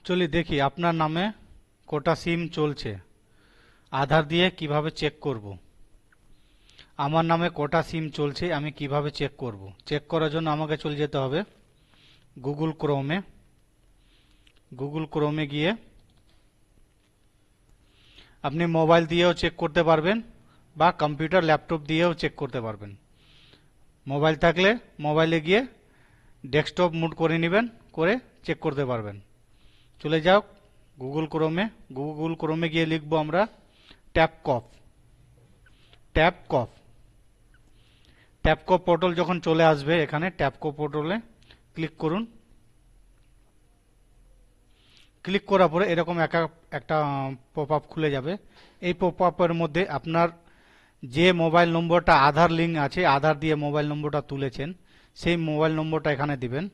চলি দেখি আপনার নামে কোটা সিম চলছে, আধার দিয়ে কিভাবে চেক করব। আমার নামে কোটা সিম চলছে, আমি কিভাবে চেক করব। চেক করার জন্য আমাকে চলে যেতে হবে গুগল ক্রোমে গিয়ে আপনি মোবাইল দিয়েও চেক করতে পারবেন বা কম্পিউটার ল্যাপটপ দিয়েও চেক করতে পারবেন। মোবাইল থাকলে মোবাইলে গিয়ে ডেস্কটপ মুড করে নেবেন, করে চেক করতে পারবেন। চলে যাও গুগল ক্রোমে গিয়ে লিখবো আমরা ট্যাপকপ ট্যাপকপ পোর্টাল যখন চলে আসবে, এখানে ট্যাপকপ পোর্টালে ক্লিক করুন। ক্লিক করার পরে এরকম একটা পপ আপ খুলে যাবে। এই পপ আপের মধ্যে আপনার যে মোবাইল নম্বরটা আধার লিঙ্ক আছে, আধার দিয়ে মোবাইল নম্বরটা তুলেছেন, সেই মোবাইল নম্বরটা এখানে দিবেন।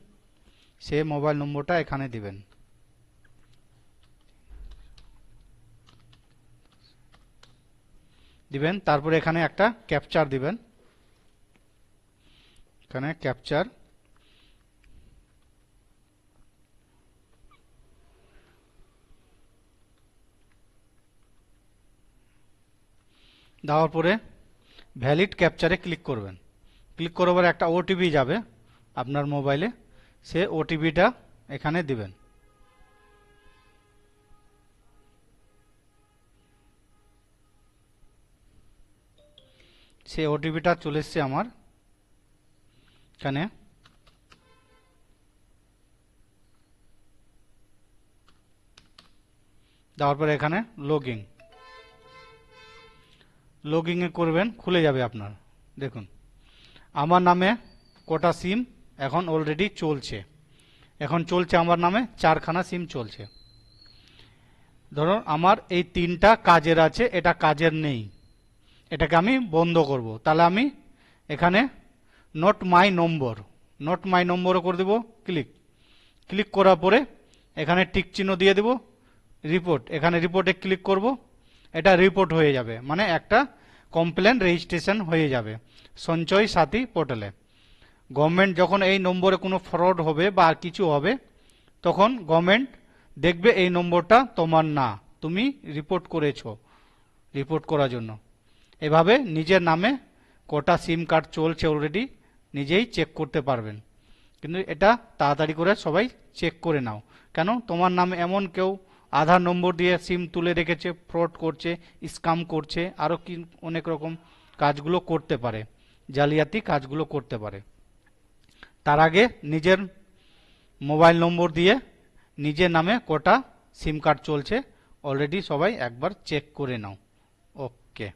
তারপরে এখানে একটা ক্যাপচার দিবেন। এখানে ক্যাপচার দেওয়ার পরে ভ্যালিড ক্যাপচারে ক্লিক করবেন। ক্লিক করার পরে একটা ওটিপি যাবে আপনার মোবাইলে, সে ওটিপিটা এখানে দিবেন। সে ওটিপিটা চলে এসছে আমার এখানে। দেওয়ার পরে এখানে লগইন করবেন, খুলে যাবে আপনার। দেখুন আমার নামে কোটা সিম এখন অলরেডি চলছে। আমার নামে 4খানা সিম চলছে। ধরুন আমার এই 3টা কাজের আছে, এটা কাজের নেই, এটাকে আমি বন্ধ করব। তাহলে আমি এখানে নোট মাই নম্বরও করে দেব। ক্লিক করার পরে এখানে টিক চিহ্ন দিয়ে দেব। এখানে রিপোর্টে ক্লিক করব। এটা রিপোর্ট হয়ে যাবে, মানে একটা কমপ্লেন রেজিস্ট্রেশন হয়ে যাবে সঞ্চয় সাথী পোর্টালে। গভর্নমেন্ট যখন এই নম্বরে কোনো ফ্রড হবে বা কিছু হবে, তখন গভর্নমেন্ট দেখবে এই নম্বরটা তোমার না, তুমি রিপোর্ট করেছো, রিপোর্ট করার জন্য। এভাবে নিজের নামে কোটা সিম কার্ড চলছে অলরেডি, নিজেই চেক করতে পারবেন। কিন্তু এটা তাড়াতাড়ি করে সবাই চেক করে নাও, কেন তোমার নামে এমন কেউ আধার নম্বর দিয়ে সিম তুলে রেখেছে, ফ্রড করছে, স্ক্যাম করছে, আরও কি অনেক রকম কাজগুলো করতে পারে, জালিয়াতি কাজগুলো করতে পারে। তার আগে নিজের মোবাইল নম্বর দিয়ে নিজের নামে কোটা সিম কার্ড চলছে অলরেডি, সবাই একবার চেক করে নাও। ওকে।